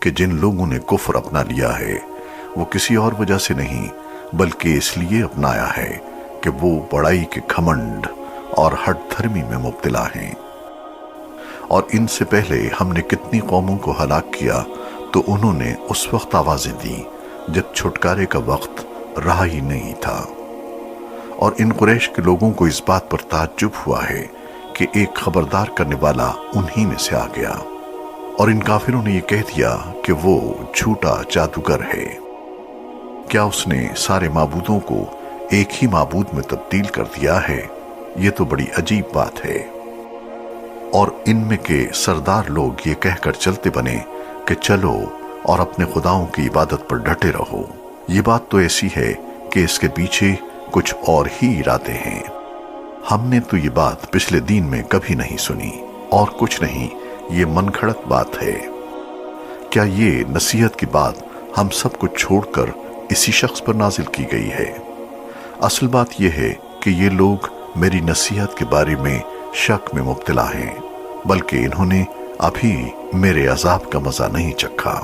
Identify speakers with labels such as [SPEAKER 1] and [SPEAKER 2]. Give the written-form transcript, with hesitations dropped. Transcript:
[SPEAKER 1] کہ جن لوگوں نے کفر اپنا لیا ہے وہ کسی اور وجہ سے نہیں بلکہ اس لیے اپنایا ہے کہ وہ بڑائی کے گھمنڈ اور ہٹ دھرمی میں مبتلا ہیں۔ اور ان سے پہلے ہم نے کتنی قوموں کو ہلاک کیا تو انہوں نے اس وقت آوازیں دیں جب چھٹکارے کا وقت رہا ہی نہیں تھا۔ اور ان قریش کے لوگوں کو اس بات پر تعجب ہوا ہے کہ ایک خبردار کرنے والا انہی میں سے آ گیا، اور ان کافروں نے یہ کہہ دیا کہ وہ جھوٹا جادوگر ہے۔ کیا اس نے سارے معبودوں کو ایک ہی معبود میں تبدیل کر دیا ہے؟ یہ تو بڑی عجیب بات ہے۔ اور ان میں کے سردار لوگ یہ کہہ کر چلتے بنے کہ چلو اور اپنے خداؤں کی عبادت پر ڈٹے رہو۔ یہ بات تو ایسی ہے کہ اس کے پیچھے کچھ اور ہی ارادے ہیں۔ ہم نے تو یہ بات پچھلے دین میں کبھی نہیں سنی، اور کچھ نہیں، یہ من گھڑت بات ہے۔ کیا یہ نصیحت کی بات ہم سب کو چھوڑ کر اسی شخص پر نازل کی گئی ہے؟ اصل بات یہ ہے کہ یہ لوگ میری نصیحت کے بارے میں شک میں مبتلا ہیں، بلکہ انہوں نے ابھی میرے عذاب کا مزہ نہیں چکھا۔